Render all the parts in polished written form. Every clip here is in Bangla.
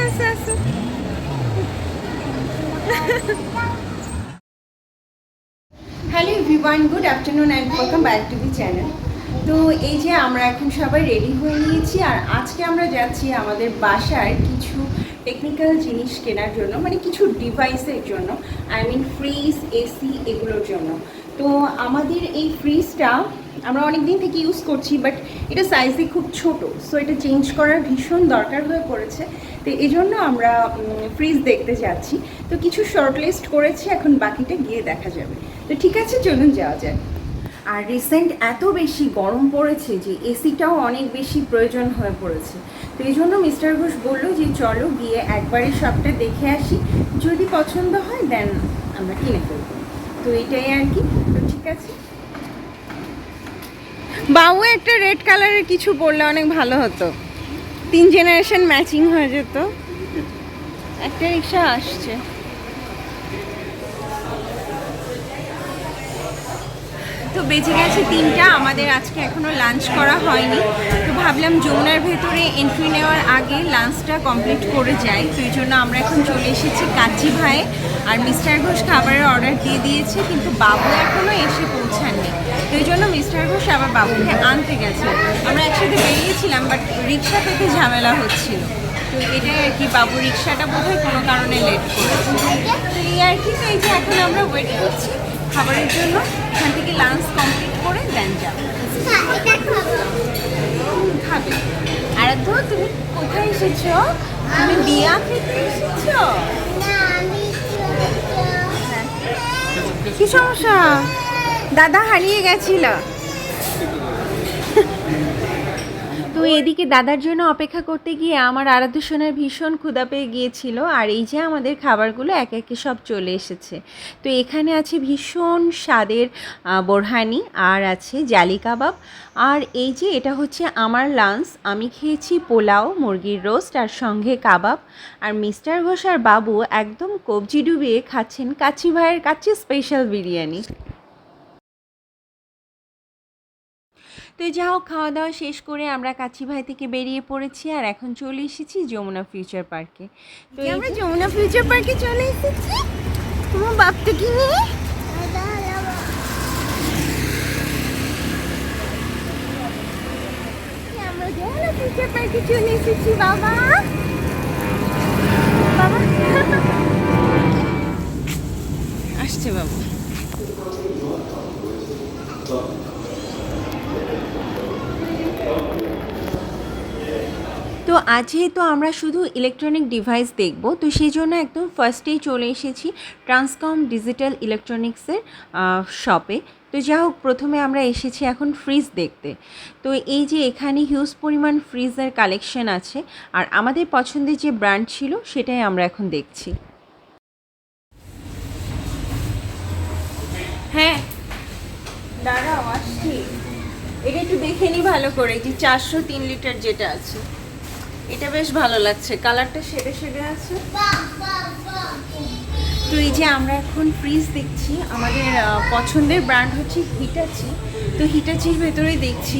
আসো। Hello everyone, good afternoon and welcome back to the channel. তো এই যে আমরা এখন সবাই রেডি হয়ে নিয়েছি, আর আজকে আমরা যাচ্ছি আমাদের বাসার কিছু টেকনিক্যাল জিনিস কেনার জন্য, মানে কিছু ডিভাইসের জন্য, আই মিন ফ্রিজ, এসি, এগুলোর জন্য। তো আমাদের এই ফ্রিজটা আমরা অনেক দিন থেকে ইউজ করছি, বাট এটা সাইজে খুব ছোট, সো এটা চেঞ্জ করার ভীষণ দরকার হয়ে পড়েছে। তো এই জন্য আমরা ফ্রিজ দেখতে যাচ্ছি। তো কিছু শর্ট লিস্ট করেছি, এখন বাকিটা গিয়ে দেখা যাবে। তো ঠিক আছে, চলুন যাওয়া যায়। আর রিসেন্ট এত বেশি গরম পড়েছে যে এসিটাও অনেক বেশি প্রয়োজন হয়ে পড়েছে। তো এই জন্য মিস্টার ঘোষ বললো যে চলো গিয়ে একবারে সবটা দেখে আসি, যদি পছন্দ হয় দেন আমরা কিনে ফেলবো। তো এটাই আর কি। তো ঠিক আছে, বাবু একটা রেড কালারের কিছু পরলে অনেক ভালো হতো, 3 জেনারেশন ম্যাচিং হয়ে যেত। একটা রিক্সা আসছে। তো বেজে গেছে 3টা, আমাদের আজকে এখনও লাঞ্চ করা হয়নি। তো ভাবলাম যমুনার ভেতরে এন্ট্রি নেওয়ার আগে লাঞ্চটা কমপ্লিট করে যাই। তো এই জন্য আমরা এখন চলে এসেছি কাচ্চি ভাইয়ে। আর মিস্টার ঘোষ খাবারের অর্ডার দিয়ে দিয়েছে, কিন্তু বাবু এখনও এসে পৌঁছাননি। তো এই জন্য মিস্টার ঘোষ আবার বাবুকে আনতে গেছে। আমরা একসাথে বেরিয়েছিলাম, বাট রিক্সা পেতে ঝামেলা হচ্ছিল। তো এটাই আর কি, বাবু রিক্সাটা বোধহয় কোনো কারণে লেট করেছে। তো এই আর কি। তো এই যে এখন আমরা ওয়েট করছি খাবারের জন্য। এখান থেকে লাঞ্চ কমপ্লিট করে দেন যাবো। খাবে। আর তো তুমি কোথায় এসেছো? তুমি বিয়া খেতে এসেছো? কি সমস্যা? দাদা হারিয়ে গেছিল। তো এদিকে দাদার জন্য অপেক্ষা করতে গিয়ে আমার আরাধ্য সোনার ভীষণ ক্ষুধা পেয়ে গিয়েছিল। আর এই যে আমাদের খাবারগুলো একে একে সব চলে এসেছে। তো এখানে আছে ভীষণ স্বাদের বোরহানি, আর আছে জালি কাবাব, আর এই যে এটা হচ্ছে আমার লাঞ্চ। আমি খেয়েছি পোলাও, মুরগির রোস্ট আর সঙ্গে কাবাব। আর মিস্টার ঘোষ আর বাবু একদম কবজি ডুবিয়ে খাচ্ছেন কাচ্চি ভাইয়ের কাচ্চি স্পেশাল বিরিয়ানি। তো যা হোক, খাওয়া দাওয়া শেষ করে আমরা কাচ্চি ভাই থেকে বেরিয়ে পড়েছি, আর এখন চলে এসেছি যমুনা ফিউচার পার্কে। তো আমরা যমুনা ফিউচার পার্কে চলে এসেছি তোমার বাপটাকে নিয়ে। আমরা যমুনা ফিউচার পার্কে চলে এসেছি বাবা। বাবা আসছে বাবু। তো আজ যেহেতু আমরা শুধু ইলেকট্রনিক ডিভাইস দেখব, তো সেই জন্য একদম ফার্স্টেই চলে এসেছি ট্রান্সকম ডিজিটাল ইলেকট্রনিক্সের শপে। তো যা হোক, প্রথমে আমরা এসেছি এখন ফ্রিজ দেখতে। তো এই যে এখানে হিউজ পরিমাণ ফ্রিজের কালেকশন আছে, আর আমাদের পছন্দের যে ব্র্যান্ড ছিল সেটাই আমরা এখন দেখছি। হ্যাঁ দাঁড়াও আসছি, এটা একটু দেখে নি ভালো করে। যে 403 লিটার যেটা আছে, এটা বেশ ভালো লাগছে, কালারটা শেডে শেডে আছে। তো এই যে আমরা এখন ফ্রিজ দেখছি, আমাদের পছন্দের ব্র্যান্ড হচ্ছে হিটাচি। তো হিটাচির ভেতরে দেখছি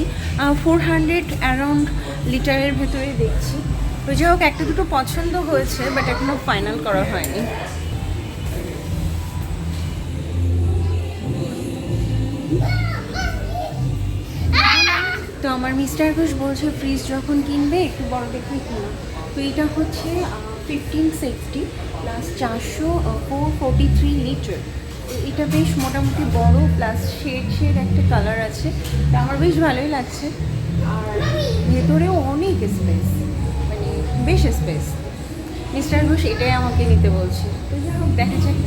400 অ্যারাউন্ড লিটারের ভেতরে দেখছি। তো যাই হোক, একটা দুটো পছন্দ হয়েছে, বাট এখনও ফাইনাল করা হয়নি। তো আমার মিস্টার ঘোষ বলছে ফ্রিজ যখন কিনবে একটু বড় দেখে কিনো। তো এটা হচ্ছে 1560 প্লাস 443 লিটার। তো এটা বেশ মোটামুটি বড়, প্লাস শেড শেড একটা কালার আছে। তো আমার বেশ ভালোই লাগছে। আর ভেতরেও অনেক স্পেস, মানে বেশ স্পেস। মিস্টার ঘোষ এটাই আমাকে নিতে বলছে। তো যাই হোক, দেখা যাক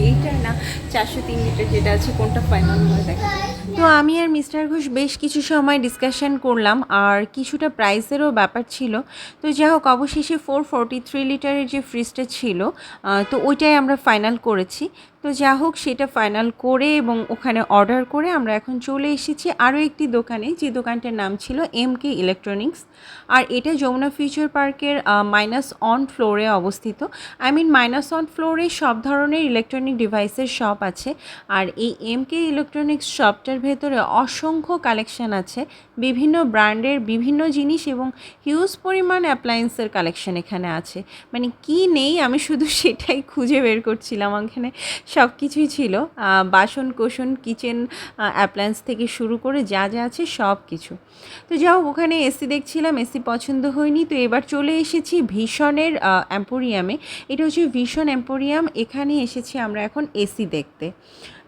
এইটা না 403 লিটার যেটা আছে কোনটা ফাইনাল হয় দেখা। তো আমি আর মিস্টার ঘোষ বেশ কিছু সময় ডিসকাশন করলাম, আর কিছুটা প্রাইসেরও ব্যাপার ছিল। তো যাই হোক, অবশেষে 443 লিটারের যে ফ্রিজটা ছিল, তো ওইটাই আমরা ফাইনাল করেছি। তো যা হোক, সেটা ফাইনাল করে এবং ওখানে অর্ডার করে আমরা এখন চলে এসেছি আরও একটি দোকানে, যে দোকানটার নাম ছিল এমকে ইলেকট্রনিক্স। আর এটা যমুনা ফিউচার পার্কের -1 ফ্লোরে অবস্থিত। আই মিন -1 ফ্লোরে সব ধরনের ইলেকট্রনিক ডিভাইসের শপ আছে। আর এই এমকে ইলেকট্রনিক্স শপটার মলের ভেতরে অসংখ্য কালেকশন আছে, বিভিন্ন ব্র্যান্ডের বিভিন্ন জিনিস এবং হিউজ পরিমাণ অ্যাপ্লায়েন্সের কালেকশন এখানে আছে। মানে কি নেই আমি শুধু সেটাই খুঁজে বের করছিলাম। এখানে সব কিছুই ছিল, বাসন কোসন, কিচেন অ্যাপ্লায়েন্স থেকে শুরু করে যা যা আছে সব কিছু। তো যাও, ওখানে এসি দেখছিলাম, এসি পছন্দ হয়নি, তো এবার চলে এসেছি ভীষণের এম্পোরিয়ামে। এটা হচ্ছে ভীষণ এম্পোরিয়াম, এখানে এসেছি আমরা এখন এসি দেখতে।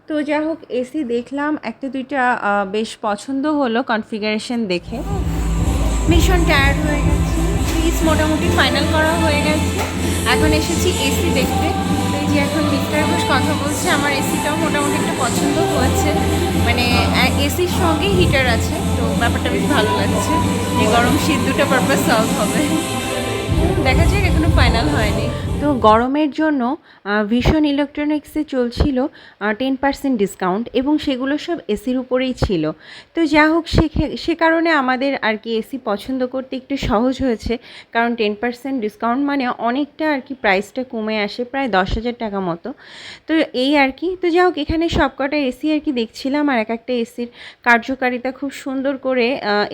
তো যাই হোক, এসি দেখলাম, একটা দুইটা বেশ পছন্দ হলো কনফিগারেশন দেখে। ভীষণ টায়ার্ড হয়ে গেছি, ফ্রিজ মোটামুটি ফাইনাল করা হয়ে গেছে, এখন এসেছি এসি দেখতে। তো এই যে এখন মিস্টার ঘোষ কথা বলছে, আমার এসিটাও মোটামুটি একটু পছন্দ হয়েছে, মানে এসির সঙ্গে হিটার আছে, তো ব্যাপারটা বেশ ভালো লাগছে। এই গরম শীত দুটো পারপাস সলভ হবে, দেখা যাক, এখনো ফাইনাল হয়নি। তো গরমের জন্য ভীষণ ইলেকট্রনিক্সে চলছিল 10% ডিসকাউন্ট, এবং সেগুলো সব এসির উপরেই ছিল। তো যা হোক, সে কারণে আমাদের আর কি এসি পছন্দ করতে একটু সহজ হয়েছে, কারণ 10% ডিসকাউন্ট মানে অনেকটা আর কি প্রাইসটা কমে আসে, প্রায় 10,000 টাকা মতো। তো এই আর কি, তো যা হোক, এখানে সবকটা এসি আর কি দেখছিলাম, আর এক একটা এসির কার্যকারিতা খুব সুন্দর করে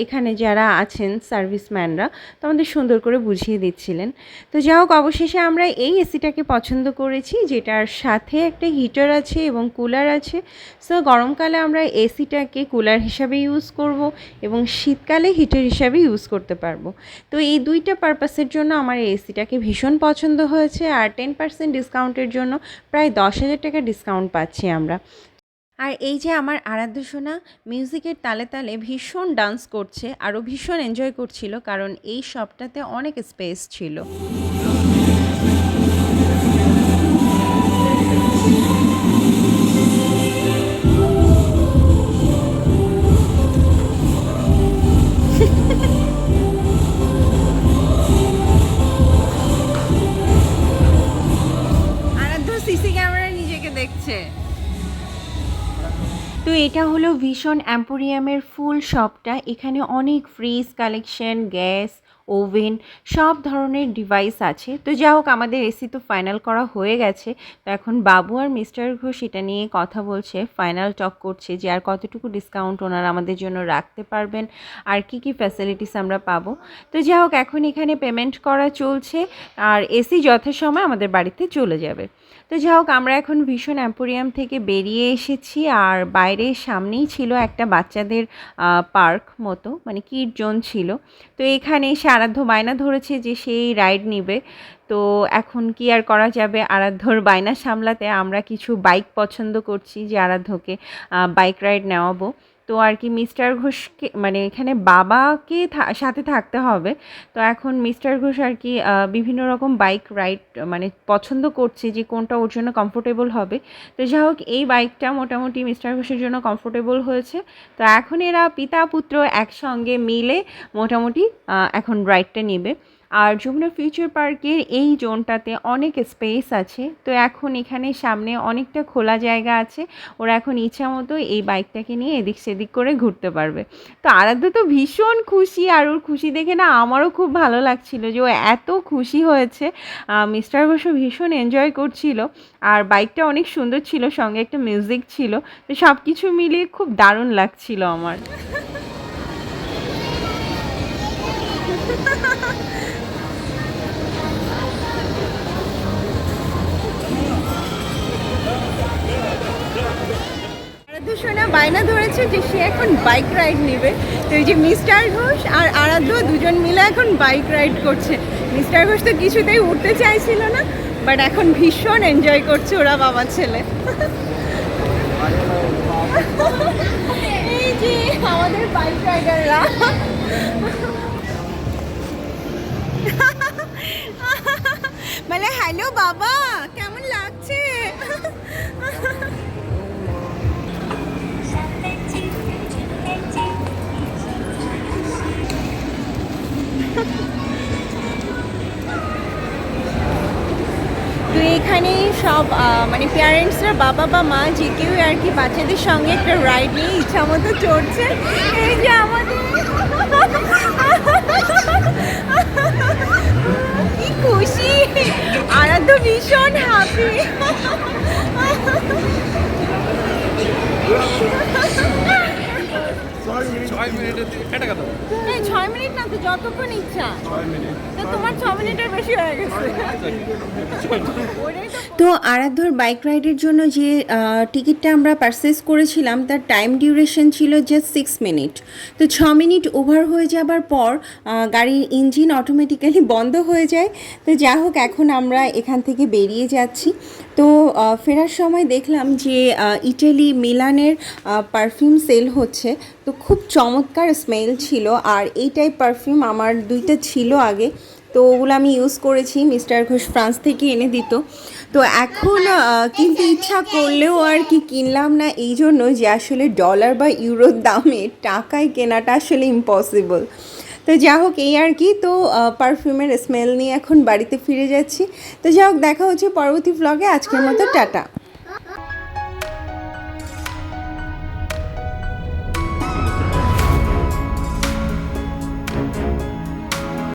এখানে যারা আছেন সার্ভিসম্যানরা তো আমাদের সুন্দর করে বুঝিয়ে দিচ্ছিলেন। তো যা হোক, অবশেষে আমরা এই এসিটাকে পছন্দ করেছি, যেটার সাথে একটা হিটার আছে এবং কুলার আছে। সো গরমকালে আমরা এসিটাকে কুলার হিসাবে ইউজ করব এবং শীতকালে হিটার হিসাবে ইউজ করতে পারবো। তো এই দুইটা পারপাসের জন্য আমার এই এসিটাকে ভীষণ পছন্দ হয়েছে, আর 10% ডিসকাউন্টের জন্য প্রায় 10,000 টাকা ডিসকাউন্ট পাচ্ছি আমরা। আর এই যে আমার আরাধ্য সোনা মিউজিকের তালে তালে ভীষণ ডান্স করছে, আরও ভীষণ এনজয় করছিল, কারণ এই শপটাতে অনেক স্পেস ছিল। আরাধ্য সিসি ক্যামেরায় নিজেকে দেখছে। তো এটা হলো ভীষণ এম্পোরিয়ামের ফুল শপটা। এখানে অনেক ফ্রিজ কালেকশন, গ্যাস, ওভেন, সব ধরনের ডিভাইস আছে। তো যা হোক, আমাদের এসি তো ফাইনাল করা হয়ে গেছে। তো এখন বাবু আর মিস্টার ঘোষ এটা নিয়ে কথা বলছে, ফাইনাল টক করছে যে আর কতটুকু ডিসকাউন্ট ওনারা আমাদের জন্য রাখতে পারবেন, আর কি কি ফ্যাসিলিটিস আমরা পাবো। তো যা হোক, এখন এখানে পেমেন্ট করা চলছে, আর এসি যথাসময় আমাদের বাড়িতে চলে যাবে। তো যা হোক, আমরা এখন ভীষণ এম্পোরিয়াম থেকে বেরিয়ে এসেছি, আর বাইরের সামনেই ছিল একটা বাচ্চাদের পার্ক মতো, মানে কিড জোন ছিল। তো এখানে এসে আরাধ্য বায়না ধরেছে যে সেই রাইড নিবে। তো এখন কি আর করা যাবে, আরাধ্যর বায়না সামলাতে আমরা কিছু বাইক পছন্দ করছি যে আরাধ্যকে বাইক রাইড নেওয়াবো। তো আর কি মিস্টার ঘোষকে, মানে এখানে বাবাকে সাথে থাকতে হবে। তো এখন মিস্টার ঘোষ আর কি বিভিন্ন রকম বাইক রাইড মানে পছন্দ করছে যে কোনটা ওর জন্য কমফোর্টেবল হবে। তো যাই হোক, এই বাইকটা মোটামুটি মিস্টার ঘোষের জন্য কমফোর্টেবল হয়েছে। তো এখন এরা পিতা পুত্র একসঙ্গে মিলে মোটামুটি এখন রাইডটা নেবে। আর যমুনা ফিউচার পার্কের এই জোনটাতে অনেক স্পেস আছে, তো এখন এখানে সামনে অনেকটা খোলা জায়গা আছে, ওরা এখন ইচ্ছা মতো এই বাইকটাকে নিয়ে এদিক সেদিক করে ঘুরতে পারবে। তো আরাধ্য তো ভীষণ খুশি, আর ওর খুশি দেখে না আমারও খুব ভালো লাগছিল যে ও এত খুশি হয়েছে। মিস্টার ঘোষও ভীষণ এনজয় করছিল, আর বাইকটা অনেক সুন্দর ছিল, সঙ্গে একটা মিউজিক ছিল, তো সব কিছু মিলিয়ে খুব দারুণ লাগছিল আমার। সোনা বায়না ধরেছে যে সে এখন বাইক রাইড নেবে। তো এই যে মিস্টার ঘোষ আর আরাধ্য দুজন মিলে এখন বাইক রাইড করছে। মিস্টার ঘোষ তো কিছুতেই উঠতে চাইছিল না, বাট এখন ভীষণ এনজয় করছে ওরা বাবা ছেলে। এই যে আমাদের বাইক রাইডাররা। মানে হ্যালো বাবা, কেমন লাগছে? তো এখানে সব মানে প্যারেন্টসরা, বাবা বা মা যে কেউ আর কি বাচ্চাদের সঙ্গে একটা রাইড নিয়ে ইচ্ছা মতো চড়ছে। এই যে আমাদের কি খুশি, আরাধ্য ভীষণ হ্যাপি। মিনিটের কেটে গেল। এই 6 মিনিট না, তো যতক্ষণ ইচ্ছা। 6 মিনিট। তো তোমার 6 মিনিটের বেশি হয়ে গেছে। তো আরাধ্যর বাইক রাইডের জন্য যে টিকিটটা আমরা পারচেস করেছিলাম তার টাইম ডিউরেশন ছিল জাস্ট 6 মিনিট। তো 6 মিনিট ওভার হয়ে যাবার পর গাড়ির ইঞ্জিন অটোমেটিক্যালি বন্ধ হয়ে যায়। তো যা হোক, এখন আমরা এখান থেকে বেরিয়ে যাচ্ছি। তো ফেরার সময় দেখলাম যে ইটালি মিলানের পারফিউম সেল হচ্ছে। তো খুব চমৎকার স্মেল ছিল, আর এই টাইপ পারফিউম আমার 2টা ছিল আগে, তো ওগুলো আমি ইউজ করেছি। মিস্টার ঘোষ ফ্রান্স থেকে এনে দিত। তো এখন কিন্তু ইচ্ছা করলেও আর কি কিনলাম না, এই জন্য যে আসলে ডলার বা ইউরোর দামে টাকায় কেনাটা আসলে ইম্পসিবল। তো যা হোক, এই আর কি। তো পারফিউমের স্মেল নিয়ে এখন বাড়িতে ফিরে যাচ্ছি। তো যা হোক, দেখা হচ্ছে পরবর্তী ভ্লগে। আজকের মতো টাটা।